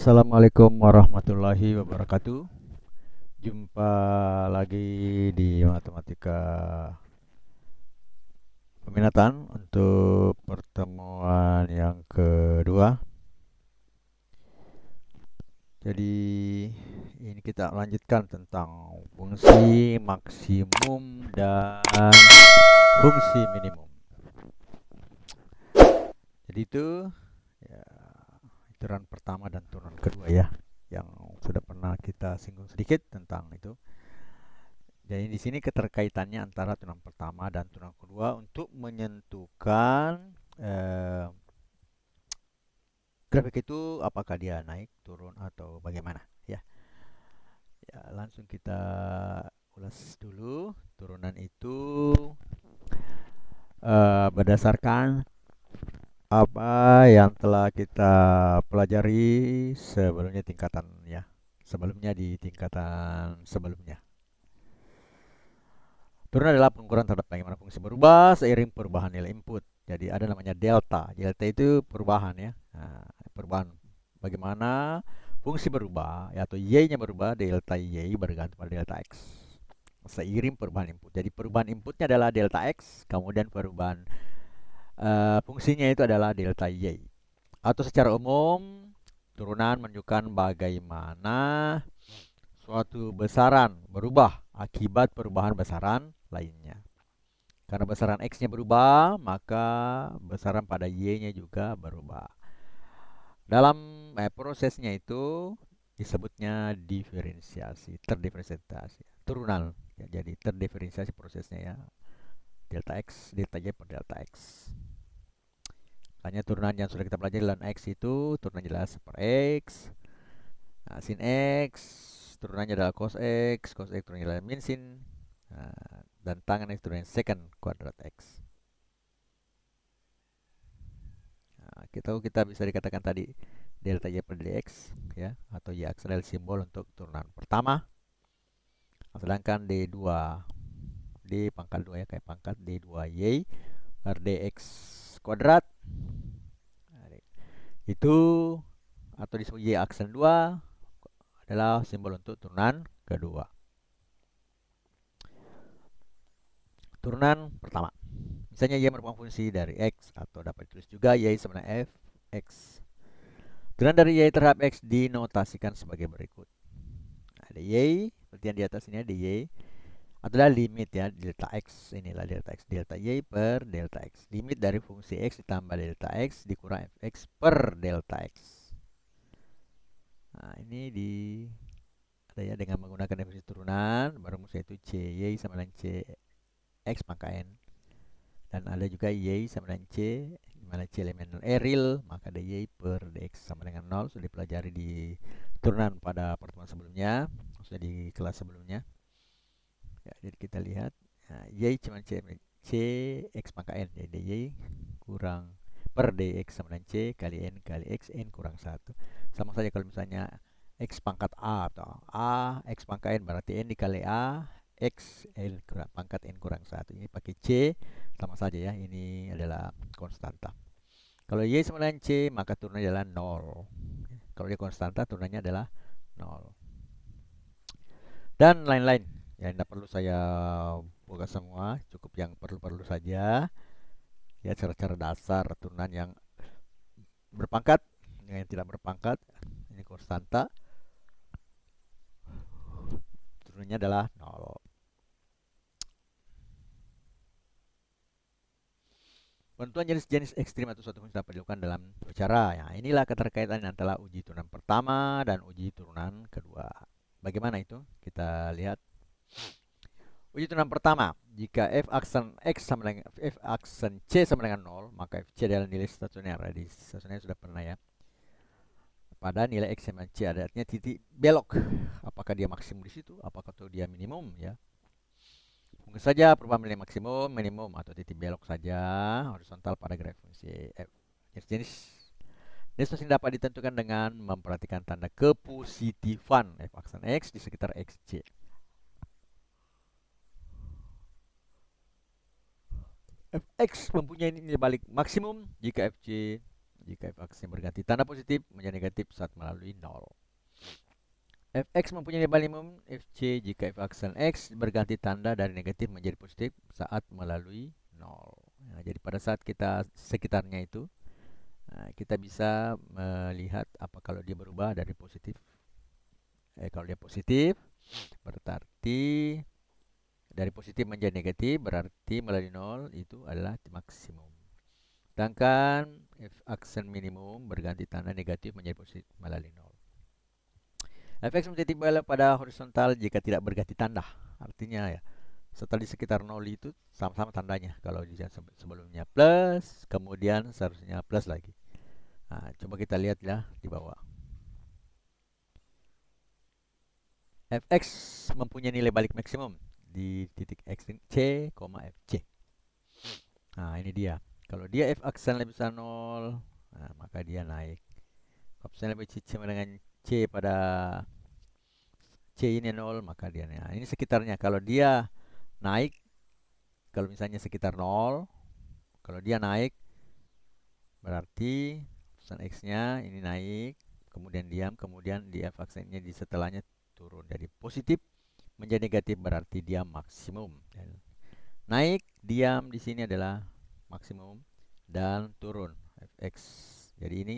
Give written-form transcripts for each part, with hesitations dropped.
Assalamualaikum warahmatullahi wabarakatuh. Jumpa lagi di Matematika Peminatan untuk pertemuan yang kedua. Jadi ini kita lanjutkan tentang fungsi maksimum dan fungsi minimum. Jadi itu ya, turunan pertama dan turunan kedua ya, yang sudah pernah kita singgung sedikit tentang itu. Jadi di sini keterkaitannya antara turunan pertama dan turunan kedua untuk menentukan eh, grafik itu apakah dia naik, turun atau bagaimana ya. Ya, langsung kita ulas dulu. Turunan itu berdasarkan apa yang telah kita pelajari sebelumnya tingkatan ya. Sebelumnya di tingkatan sebelumnya. Turun adalah pengukuran terhadap bagaimana fungsi berubah seiring perubahan nilai input. Jadi ada namanya delta. Delta itu perubahan ya. Nah, perubahan bagaimana fungsi berubah ya, atau y-nya berubah, delta y bergantung pada delta x. Seiring perubahan input. Jadi perubahan inputnya adalah delta x, kemudian perubahan fungsinya itu adalah delta y. Atau secara umum, turunan menunjukkan bagaimana suatu besaran berubah akibat perubahan besaran lainnya. Karena besaran X-nya berubah, maka besaran pada Y-nya juga berubah. Dalam prosesnya itu disebutnya diferensiasi, terdiferensiasi, turunan. Ya, jadi terdiferensiasi prosesnya ya. Delta X, delta Y per delta X. Hanya turunan yang sudah kita pelajari dalam X itu turunan jelas per X. Nah, sin X, turunannya adalah cos X turunannya adalah min sin. Nah, dan tangan X turunannya secant kuadrat X. Nah, kita bisa dikatakan tadi delta Y per dx ya, atau Y aksen adalah simbol untuk turunan pertama. Sedangkan D2 D pangkat 2 ya, kayak pangkat D2Y per dx kuadrat. Nah, itu atau disebut Y aksen 2 adalah simbol untuk turunan kedua. Turunan pertama. Misalnya Y merupakan fungsi dari X, atau dapat ditulis juga Y sama dengan Fx. Turunan dari Y terhadap X dinotasikan sebagai berikut. Ada Y, seperti yang di atas ini ada Y, adalah limit ya, delta X, inilah delta X, delta Y per delta X. Limit dari fungsi X ditambah delta X dikurang Fx per delta X. Nah, ini di ada ya, dengan menggunakan definisi turunan, barumusnya itu CY sama dengan CX pangkat N. Dan ada juga Y sama dengan C, di mana C elemen real, maka ada Y per dx sama dengan 0. Sudah dipelajari di turunan pada pertemuan sebelumnya, sudah di kelas sebelumnya ya. Jadi kita lihat ya, Y cuma C X pangkat N, jadi Y kurang per dx sama dengan C kali X, N kurang 1. Sama saja kalau misalnya X pangkat A atau A X pangkat N, berarti N dikali A X N pangkat N kurang 1. Ini pakai C, sama saja ya, ini adalah konstanta. Kalau Y sama dengan C, maka turunannya adalah 0. Kalau dia konstanta, turunannya adalah 0. Dan lain-lain yang tidak perlu saya buka semua, cukup yang perlu-perlu saja ya. Cara-cara dasar turunan yang berpangkat, yang tidak berpangkat, ini konstanta, turunannya adalah 0. Penentuan jenis-jenis ekstrim atau suatu fungsi dapat dilakukan dalam dua cara. Ya, inilah keterkaitan antara uji turunan pertama dan uji turunan kedua. Bagaimana itu? Kita lihat. Uji turunan pertama, jika f aksen x sama dengan f aksen c sama dengan 0, maka fc adalah nilai stasioner. Di stasioner sudah pernah ya. Pada nilai x sama c ada artinya titik belok. Apakah dia maksimum di situ? Apakah itu dia minimum ya? Mungkin saja perubahan nilai maksimum, minimum, atau titik belok saja horizontal pada grafik fungsi f. Jenis-jenis distorsi dapat ditentukan dengan memperhatikan tanda kepositifan f aksen x di sekitar xc. Fx mempunyai nilai balik maksimum jika fc Jika f(x) berganti tanda positif menjadi negatif saat melalui 0. Fx mempunyai nilai minimum Fc jika f(x) berganti tanda dari negatif menjadi positif saat melalui 0. Nah, jadi pada saat kita sekitarnya itu, kita bisa melihat apa kalau dia berubah dari positif. Kalau dia positif, berarti dari positif menjadi negatif, berarti melalui 0 itu adalah maksimum. Sedangkan f(x) minimum berganti tanda negatif menjadi positif melalui 0. Fx menjadi belok pada horizontal jika tidak berganti tanda. Artinya ya, setelah di sekitar 0 itu sama-sama tandanya. Kalau di sebelumnya plus, kemudian seharusnya plus lagi. Nah, coba kita lihat ya di bawah. Fx mempunyai nilai balik maksimum di titik ekstrim C, Fc. Nah, ini dia. Kalau dia f(x) lebih besar 0, nah, maka dia naik. F(x) lebih kecil dengan C pada C ini 0, maka dia naik. Nah, ini sekitarnya. Kalau dia naik, kalau misalnya sekitar 0, kalau dia naik, berarti fungsi X-nya ini naik, kemudian diam, kemudian di f(x)-nya di setelahnya turun. Jadi positif menjadi negatif berarti dia maksimum. Naik, diam di sini adalah maksimum, dan turun fx. Jadi ini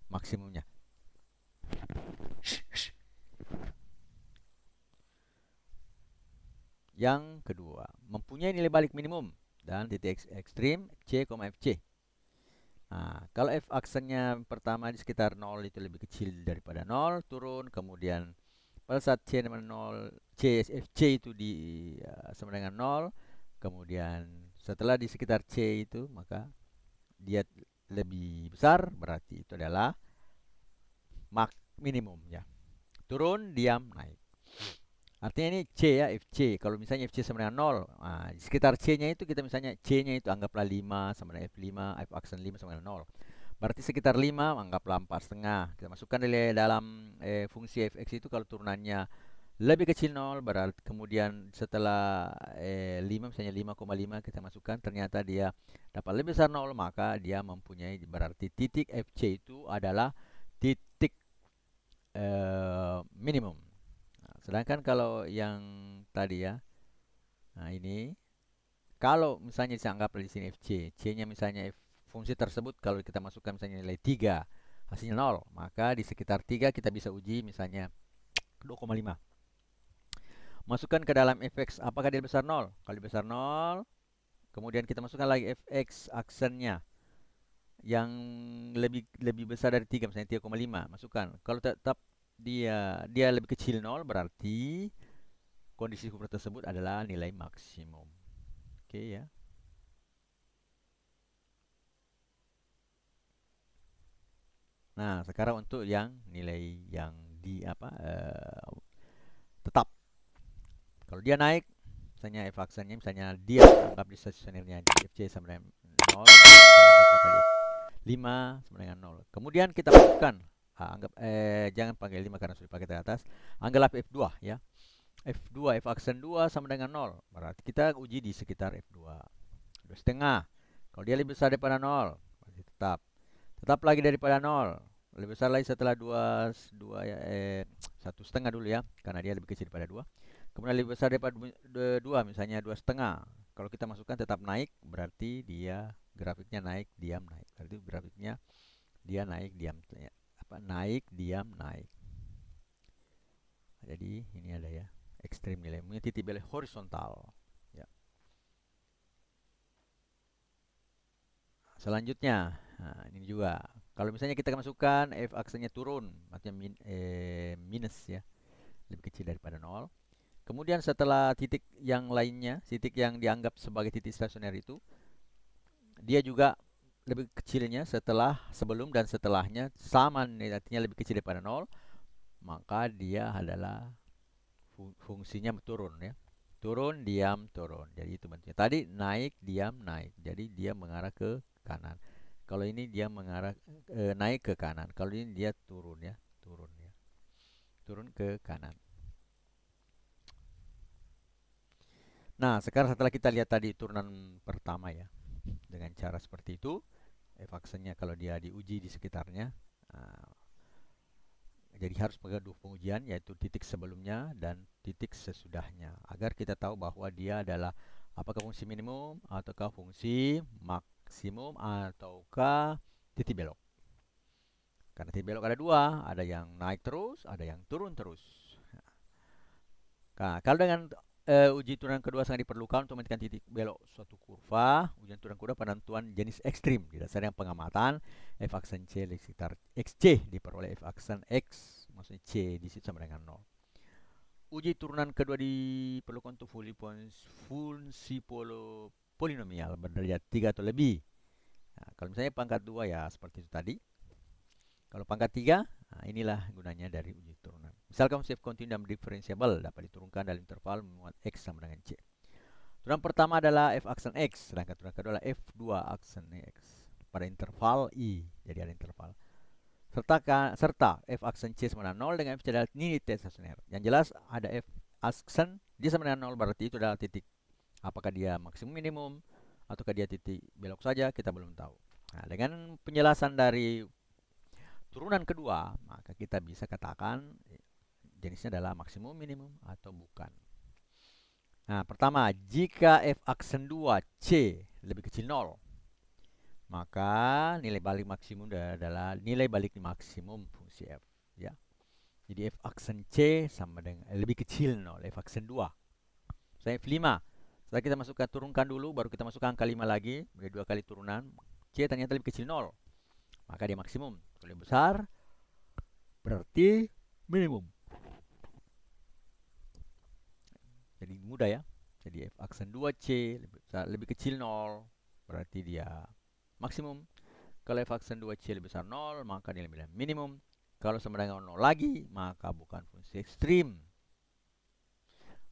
maksimumnya. Yang kedua, mempunyai nilai balik minimum dan titik ekstrim C, Fc. Nah, kalau f(x)-nya pertama di sekitar 0 itu lebih kecil daripada 0, turun, kemudian pada saat C dengan 0, Fc itu sama dengan 0, kemudian setelah di sekitar C itu, maka dia lebih besar, berarti itu adalah minimum ya. Turun, diam, naik. Artinya ini C ya, Fc. Kalau misalnya Fc sama dengan 0, nah, di sekitar C-nya itu kita misalnya C-nya itu anggaplah 5 sama dengan F5, f(x) 5 sama dengan 0. Berarti sekitar 5, anggaplah 4,5. Kita masukkan di dalam fungsi fx itu kalau turunannya lebih kecil 0, berarti kemudian setelah 5 misalnya 5,5 kita masukkan, ternyata dia dapat lebih besar 0, maka dia mempunyai, berarti titik Fc itu adalah titik minimum. Nah, sedangkan kalau yang tadi ya, nah ini kalau misalnya dianggap di sini Fc, C-nya misalnya fungsi tersebut kalau kita masukkan misalnya nilai 3, hasilnya 0, maka di sekitar 3 kita bisa uji misalnya 2,5. Masukkan ke dalam fx, apakah dia besar 0? Kalau dia besar 0, kemudian kita masukkan lagi fx aksennya yang lebih besar dari 3, misalnya 3,5, masukkan. Kalau tetap dia lebih kecil 0, berarti kondisi ukur tersebut adalah nilai maksimum. Oke ya. Nah, sekarang untuk yang nilai yang tetap. Kalau dia naik, misalnya f aksennya, misalnya dia anggap di stasionernya di fc sama dengan 0, anggap 5 sama dengan 0. Kemudian kita masukkan, anggap jangan panggil 5 karena sudah pakai di atas. Anggaplah f2 ya. F2, f aksen 2 sama dengan 0. Berarti kita uji di sekitar f2. 2,5. Kalau dia lebih besar daripada 0, berarti tetap. Tetap lagi daripada 0. Lebih besar lagi setelah 1,5 dulu ya, karena dia lebih kecil daripada 2. Kemudian lebih besar daripada 2, misalnya 2,5. Kalau kita masukkan tetap naik, berarti dia grafiknya naik, diam, naik. Berarti grafiknya dia naik, diam, naik, diam, naik. Jadi ini ada ya, ekstrim nilai, punya titik balik horizontal. Ya. Selanjutnya, nah, ini juga. Kalau misalnya kita masukkan f aksennya turun, artinya minus ya, lebih kecil daripada 0. Kemudian setelah titik yang lainnya, titik yang dianggap sebagai titik stasioner itu, dia juga lebih kecilnya sebelum dan setelahnya sama, artinya lebih kecil daripada 0, maka dia adalah fungsinya turun ya. Turun, diam, turun. Jadi itu bentuknya. Tadi naik, diam, naik. Jadi dia mengarah ke kanan. Kalau ini dia mengarah naik ke kanan. Kalau ini dia turun ya, turun ya. Turun ke kanan. Nah, sekarang setelah kita lihat tadi turunan pertama ya, dengan cara seperti itu, F aksennya kalau dia diuji di sekitarnya. Nah, jadi harus pakai dua pengujian, yaitu titik sebelumnya dan titik sesudahnya, agar kita tahu bahwa dia adalah apakah fungsi minimum ataukah fungsi maksimum ataukah titik belok. Karena titik belok ada dua, ada yang naik terus, ada yang turun terus. Nah, kalau dengan uji turunan kedua sangat diperlukan untuk menentukan titik belok suatu kurva. Ujian turunan kedua penentuan jenis ekstrim didasarkan pengamatan f aksen c di sekitar xc diperoleh f aksen x, maksudnya c di situ sama dengan 0. Uji turunan kedua diperlukan untuk fungsi polinomial berderajat 3 atau lebih. Nah, kalau misalnya pangkat 2 ya seperti itu tadi. Kalau pangkat 3, nah inilah gunanya dari uji turunan. Misalkan fungsi f kontinu dan differentiable dapat diturunkan dalam interval memuat x sama dengan c. Turunan pertama adalah f aksen x, sedangkan turunan kedua adalah f2 aksen x pada interval i. Jadi ada interval. Serta f aksen c sama dengan 0 dengan f adalah nilai t stasioner. Yang jelas ada f aksen dia sama dengan 0, berarti itu adalah titik. Apakah dia maksimum minimum ataukah dia titik belok saja, kita belum tahu. Nah, dengan penjelasan dari turunan kedua, maka kita bisa katakan jenisnya adalah maksimum, minimum, atau bukan. Nah, pertama, jika f aksen 2 c lebih kecil 0, maka nilai balik maksimum adalah nilai balik maksimum fungsi f. Ya. Jadi f aksen c sama dengan lebih kecil 0, f aksen 2. Saya f5. Setelah kita masukkan, turunkan dulu, baru kita masukkan angka 5 lagi, dari 2 kali turunan, c ternyata lebih kecil 0. Maka dia maksimum. Kalau lebih besar, berarti minimum. Jadi mudah ya. Jadi f aksen 2c lebih kecil 0, berarti dia maksimum. Kalau f aksen 2c lebih besar 0, maka dia lebih minimum. Kalau sama dengan 0 lagi, maka bukan fungsi ekstrim.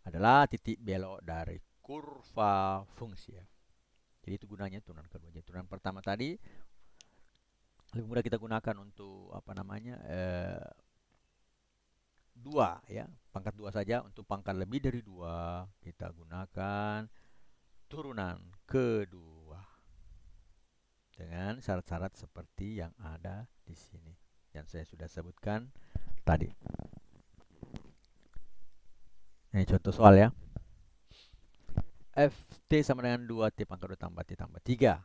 Adalah titik belok dari kurva fungsi f. Jadi itu gunanya turunan kedua. Jadi turunan pertama tadi lebih mudah kita gunakan untuk apa namanya 2 ya, pangkat 2 saja. Untuk pangkat lebih dari 2 kita gunakan turunan kedua dengan syarat-syarat seperti yang ada di sini yang saya sudah sebutkan tadi. Ini contoh soal ya. Ft sama dengan 2t pangkat 2 tambah t tambah 3.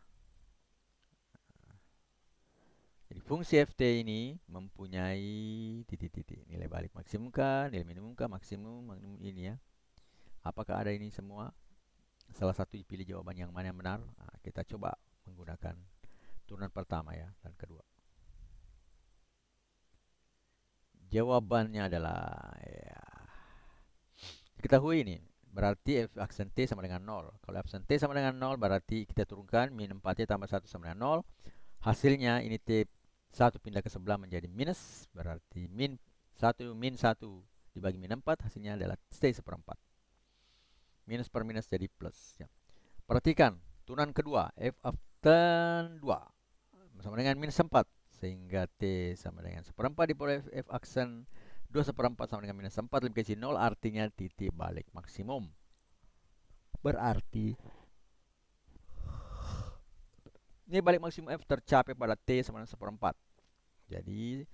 Jadi fungsi ft ini mempunyai titik-titik. Nilai balik maksimum kah, nilai minimum kah, maksimum ini ya. Apakah ada ini semua? Salah satu dipilih jawaban yang mana yang benar. Nah, kita coba menggunakan turunan pertama ya dan kedua. Jawabannya adalah ya, diketahui ini. Berarti f aksen t sama dengan 0. Kalau f aksen t sama dengan 0, berarti kita turunkan min 4t tambah 1 sama dengan 0. Hasilnya ini t 1 pindah ke sebelah menjadi minus, berarti min 1 dibagi min 4, hasilnya adalah t seperempat. Minus per minus jadi plus ya. Perhatikan turunan kedua f aksen 2 sama dengan minus 4, sehingga t sama dengan seperempat diperoleh f aksen 2 seperempat sama dengan minus 4 lebih kecil 0, artinya titik balik maksimum. Berarti nilai balik maksimum f tercapai pada t sama dengan seperempat. Jadi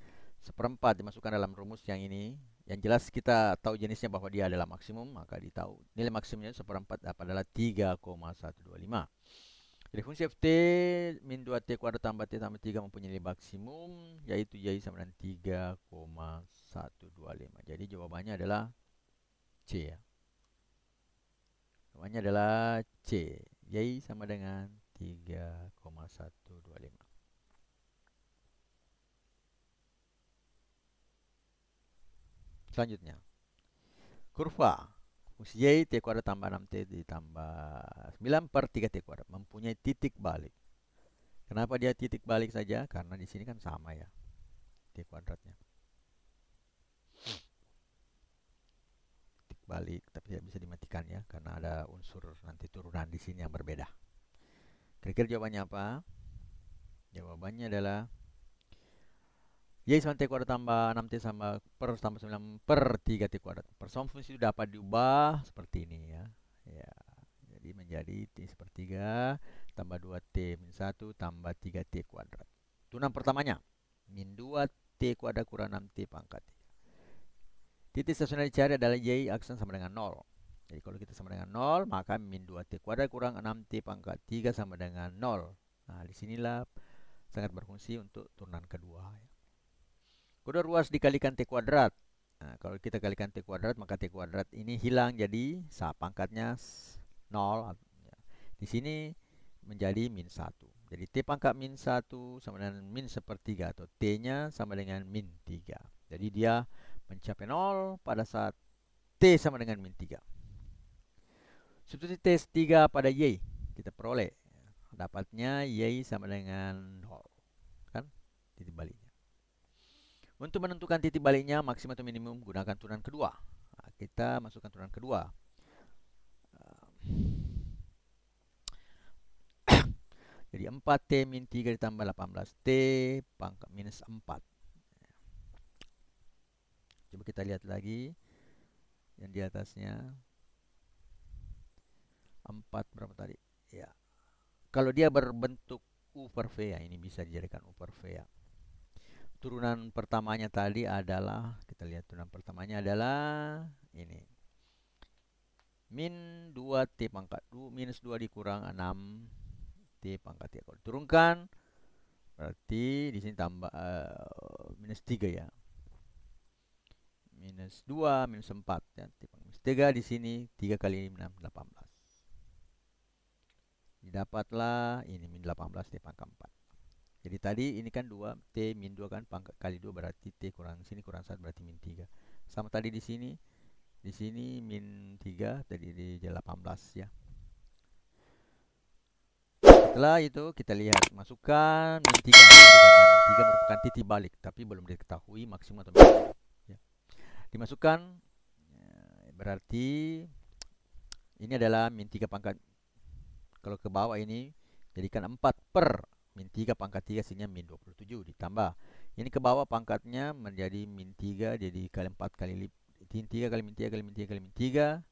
seperempat dimasukkan dalam rumus yang ini. Yang jelas kita tahu jenisnya bahwa dia adalah maksimum, maka ditahu nilai maksimumnya seperempat adalah 3,125. Jadi fungsi ft min 2t kuadrat tambah t tambah 3 mempunyai nilai maksimum, yaitu y sama dengan 3,125. Jadi jawabannya adalah C ya. Jawabannya adalah C. Y sama dengan 3,125. Selanjutnya, kurva fungsi y t kuadrat tambah 6t ditambah 9 per 3t kuadrat mempunyai titik balik. Kenapa dia titik balik saja? Karena di sini kan sama ya, t kuadratnya. Titik balik, tapi tidak bisa dimatikan ya, karena ada unsur nanti turunan di sini yang berbeda. Kira-kira jawabannya apa? Jawabannya adalah y sama t kuadrat tambah 6t sama per tambah 9 per 3t kuadrat. Persamaan fungsi itu dapat diubah seperti ini ya. Ya. Jadi menjadi t sepertiga tambah 2T min 1 tambah 3T kuadrat. Turunan pertamanya, min 2T kuadrat kurang 6T pangkat 3. Titik stasioner dicari adalah Y aksen sama dengan 0. Jadi kalau kita sama dengan 0, maka min 2T kuadrat kurang 6T pangkat 3 sama dengan 0. Nah, disinilah sangat berfungsi untuk turunan kedua. Kedua ruas dikalikan T kuadrat. Nah, kalau kita kalikan T kuadrat, maka T kuadrat ini hilang, jadi pangkatnya 0. Di sini menjadi min 1. Jadi T pangkat min 1 sama dengan min sepertiga, atau T-nya sama dengan min 3. Jadi dia mencapai 0 pada saat T sama dengan min 3. Substitusi T3 pada Y, kita peroleh. Dapatnya Y sama dengan 0. Kan? Titik baliknya. Untuk menentukan titik baliknya, maksimum atau minimum, gunakan turunan kedua. Nah, kita masukkan turunan kedua. Jadi 4T min 3 ditambah 18T pangkat minus 4. Coba kita lihat lagi yang di atasnya. 4 berapa tadi? Ya. Kalau dia berbentuk U per V, ya, ini bisa dijadikan U per V, ya. Turunan pertamanya tadi adalah, kita lihat turunan pertamanya adalah ini. Min 2T pangkat 2 minus 2 dikurang 6T pangkat 3. Kalau turunkan berarti di sini tambah minus 3, ya. Minus 2 minus 4, ya. Minus 3 di sini 3 kali 6 18. Didapatlah ini min 18T pangkat 4. Jadi tadi ini kan 2T min 2 kan pangkat kali 2 berarti T kurang sini kurang 1 berarti min 3. Sama tadi di sini min 3 tadi di 18, ya. Setelah itu kita lihat masukkan min 3. Min 3 merupakan titik balik tapi belum diketahui maksimum atau minimum, ya. Dimasukkan, berarti ini adalah min 3 pangkat, kalau ke bawah ini jadikan 4 per min 3 pangkat 3 hasilnya min 27 ditambah. Ini ke bawah pangkatnya menjadi min 3, jadi kali 4 kali 3 kali min 3 kali min 3 kali min 3.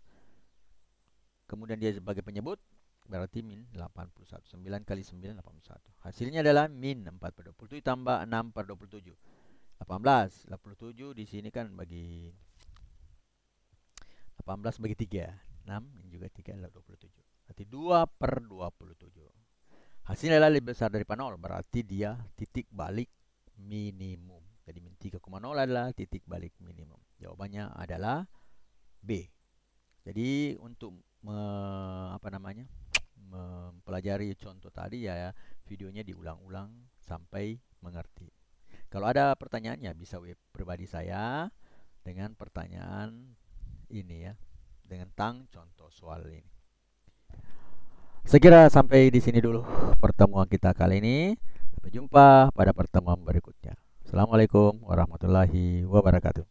Kemudian dia sebagai penyebut berarti min 81. 9 kali 9 81. Hasilnya adalah min 4 per 27 tambah 6 per 27. 18. 87 di sini kan bagi 18 bagi 3. 6 ini juga 3 adalah 27. Berarti 2 per 27. Hasilnya adalah lebih besar daripada 0, berarti dia titik balik minimum. Jadi min 3,0 adalah titik balik minimum. Jawabannya adalah B. Jadi untuk mempelajari contoh tadi, ya, videonya diulang-ulang sampai mengerti. Kalau ada pertanyaannya bisa web pribadi saya dengan pertanyaan ini, ya, dengan contoh soal ini. Saya kira sampai di sini dulu pertemuan kita kali ini. Sampai jumpa pada pertemuan berikutnya. Assalamualaikum warahmatullahi wabarakatuh.